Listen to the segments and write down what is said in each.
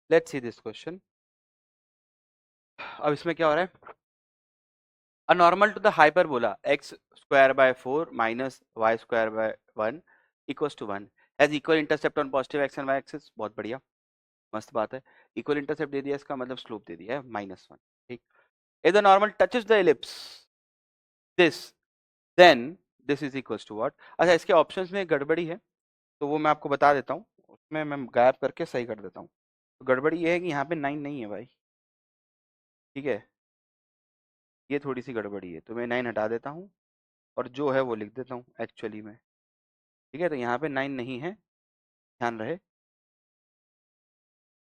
Let's see this question. अब इसमें क्या हो रहा है, a normal to the hyperbola x square by 4 minus y square by 1 equals to 1 has equal intercept on positive x and y axis. बहुत बढ़िया, मस्त बात है। इक्वल इंटरसेप्ट दे दिया, इसका मतलब स्लोप दे दिया है -1। ठीक, if the normal touches the ellipse this then this is equals to what. अच्छा, इसके ऑप्शंस में गड़बड़ी है, तो वो मैं आपको बता देता हूँ, उसमें मैं गायब करके सही कर देता हूँ। तो गड़बड़ी ये है कि यहाँ पे 9 नहीं है भाई, ठीक है, ये थोड़ी सी गड़बड़ी है, तो मैं 9 हटा देता हूँ और जो है वो लिख देता हूँ एक्चुअली में। ठीक है, तो यहाँ पे 9 नहीं है, ध्यान रहे।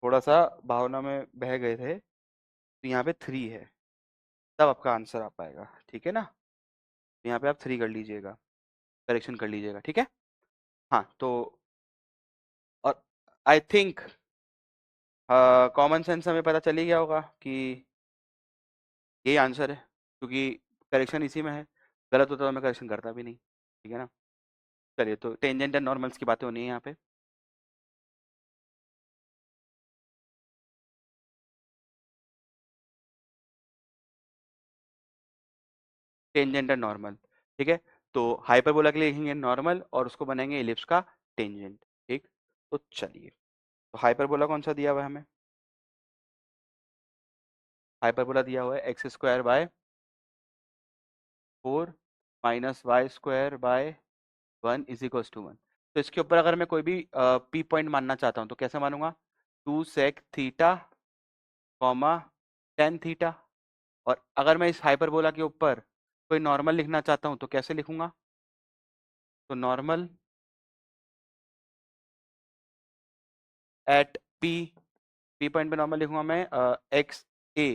थोड़ा सा भावना में बह गए थे, तो यहाँ पे 3 है, तब आपका आंसर आ पाएगा। ठीक है ना, तो यहाँ पे आप 3 कर लीजिएगा, करेक्शन कर लीजिएगा। ठीक है, हाँ तो, और आई थिंक कॉमन सेंस हमें पता चल ही गया होगा कि यही आंसर है, क्योंकि करेक्शन इसी में है। गलत होता तो मैं करेक्शन करता भी नहीं। ठीक है ना, चलिए, तो टेंजेंट एंड नॉर्मल्स की बातें होनी है यहाँ पे। टेंजेंट एंड नॉर्मल, ठीक है, तो हाइपरबोला के लिए लिखेंगे नॉर्मल और उसको बनाएंगे इलिप्स का टेंजेंट। ठीक, तो चलिए, तो हाइपरबोला कौन सा दिया हुआ है हमें, हाइपरबोला दिया हुआ है x square by 4 minus y square by 1 is equals to 1। तो इसके ऊपर अगर मैं कोई भी पी पॉइंट मानना चाहता हूँ तो कैसे मानूंगा, 2 sec theta comma tan theta. और अगर मैं इस हाइपरबोला के ऊपर कोई नॉर्मल लिखना चाहता हूँ तो कैसे लिखूंगा, तो normal at P, P point पे नॉर्मल लिखूंगा मैं एक्स ए।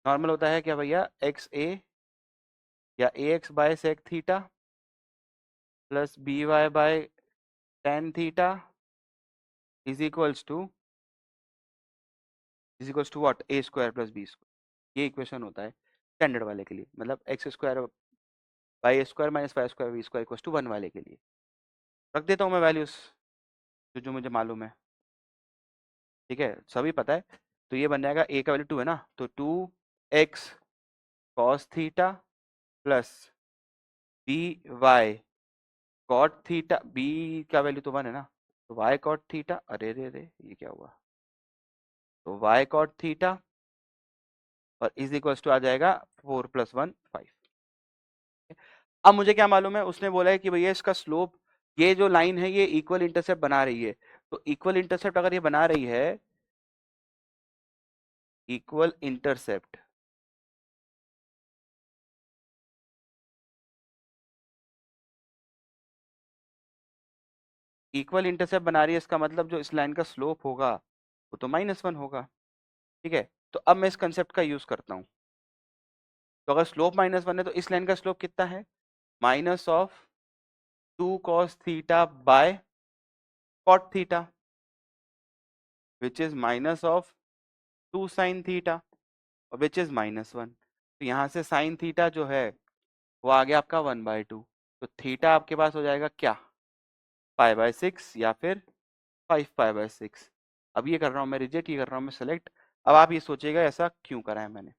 नॉर्मल होता है क्या भैया, एक्स ए या a x by sec theta plus b y by tan theta is equals to what, a square plus b square. ये इक्वेशन होता है स्टैंडर्ड वाले के लिए, मतलब x square by a square minus y square b square equals to 1 वाले के लिए। रख देता हूँ मैं वैल्यूज जो जो मुझे मालूम है। ठीक है, सभी पता है, तो ये बन जाएगा ए का वैल्यू 2 है ना, तो 2x cos theta plus b y cot theta, b का वैल्यू तो 1 है ना, तो वाई कॉट थीटा, अरे रे रे ये क्या हुआ, तो वाई कॉट थीटा और इज इक्वल्स टू आ जाएगा 4 + 1 5। अब मुझे क्या मालूम है, उसने बोला है कि भैया इसका स्लोप, ये जो लाइन है ये इक्वल इंटरसेप्ट बना रही है, तो इक्वल इंटरसेप्ट अगर ये बना रही है, इक्वल इंटरसेप्ट इक्वल इंटरसेप्ट बना रही है, इसका मतलब जो इस लाइन का स्लोप होगा वो तो -1 होगा। ठीक है, तो अब मैं इस कंसेप्ट का यूज करता हूँ, तो अगर स्लोप -1 है तो इस लाइन का स्लोप कितना है, minus of 2 cos theta by cot theta which is minus of 2 sin theta which is -1। तो यहाँ से sin थीटा जो है वो आ गया आपका 1/2, तो थीटा आपके पास हो जाएगा क्या, π/6 या फिर 5π/6। अब ये कर रहा हूँ मैं रिजेक्ट, ये कर रहा हूँ मैं सेलेक्ट। अब आप ये सोचिएगा ऐसा क्यों करा है मैंने।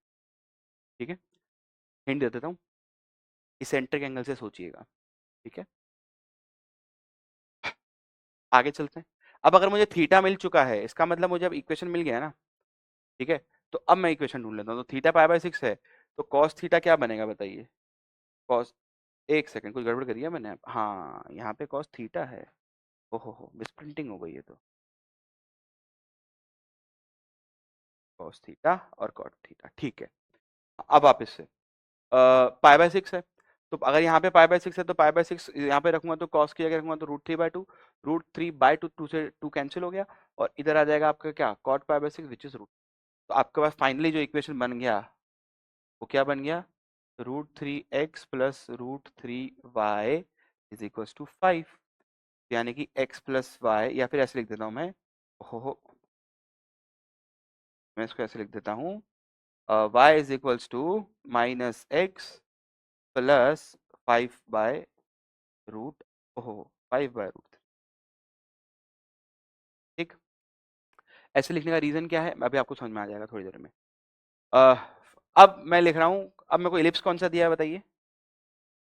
ठीक है, हिंट दे देता हूँ, इस सेंट्रिक एंगल से सोचिएगा। ठीक है, आगे चलते हैं। अब अगर मुझे थीटा मिल चुका है, इसका मतलब मुझे अब इक्वेशन मिल गया है ना। ठीक है, तो अब मैं इक्वेशन ढूंढ लेता हूँ, तो थीटा π/6 है, तो कॉस थीटा क्या बनेगा बताइए, कॉस, एक सेकंड कुछ गड़बड़ करी है मैंने, हाँ यहाँ पे कॉस थीटा है, ओहो हो मिसप्रिंटिंग हो गई है, तो कॉस थीटा और कॉट थीटा। ठीक है, अब वापस से π/6 है, तो अगर यहाँ पे π/6 है तो π/6 यहाँ पे रखूंगा तो कॉस की जगह रखूंगा तो √3/2, √3/2 2 से 2 कैंसिल हो गया, और इधर आ जाएगा आपका क्या, कॉट π/6 विच इज रूट। तो आपके पास फाइनली जो इक्वेशन बन गया वो क्या बन गया, √3x plus √3y is equal to 5, यानी कि x प्लस वाई, या फिर ऐसे लिख देता हूँ मैं, हो मैं इसको ऐसे लिख देता हूँ, y is equals to -x plus 5/रूट, ओहो 5/√3। ठीक, ऐसे लिखने का रीजन क्या है अभी आपको समझ में आ जाएगा थोड़ी देर में। अ, अब मैं लिख रहा हूँ, अब मेरे को इलिप्स कौन सा दिया है बताइए।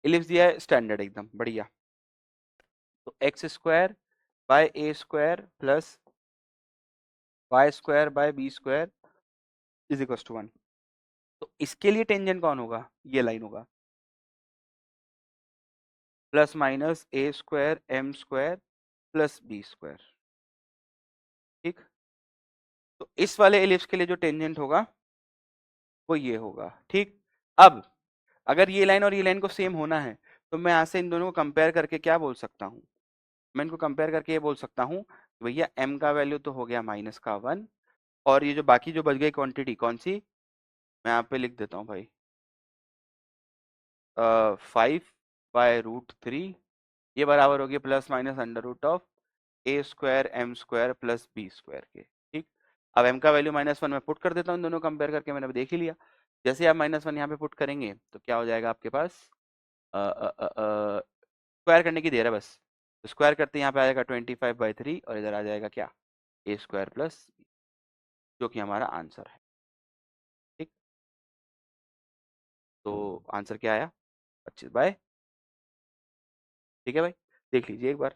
इलिप्स दिया है स्टैंडर्ड एकदम बढ़िया। तो x square by a square plus y square by b square is equal to 1। तो इसके लिए टेंजेंट कौन होगा, ये लाइन होगा, plus minus a square m square plus b square. ठीक, तो इस वाले एलिप्स के लिए जो टेंजेंट होगा वो ये होगा। ठीक, अब अगर ये लाइन और ये लाइन को सेम होना है तो मैं यहाँ से इन दोनों को कंपेयर करके क्या बोल सकता हूँ, मैं इनको कंपेयर करके ये बोल सकता हूँ भैया m का वैल्यू तो हो गया -1, और ये जो बाकी जो बच गई क्वांटिटी कौन सी, मैं यहाँ पे लिख देता हूँ भाई, 5/√3, ये बराबर होगी प्लस माइनस √ऑफ a square m square plus b square के। ठीक, अब m का वैल्यू -1 मैं पुट कर देता हूँ, दोनों कंपेयर करके मैंने देख ही लिया। जैसे आप -1 यहाँ पे पुट करेंगे तो क्या हो जाएगा आपके पास, स्क्वायर करने की देर है बस, तो स्क्वायर करते यहाँ पे आ जाएगा 25/3 और इधर आ जाएगा क्या, ए स्क्वायर प्लस, जो कि हमारा आंसर है। ठीक, तो आंसर क्या आया, 25 बाय, ठीक है भाई, देख लीजिए एक बार।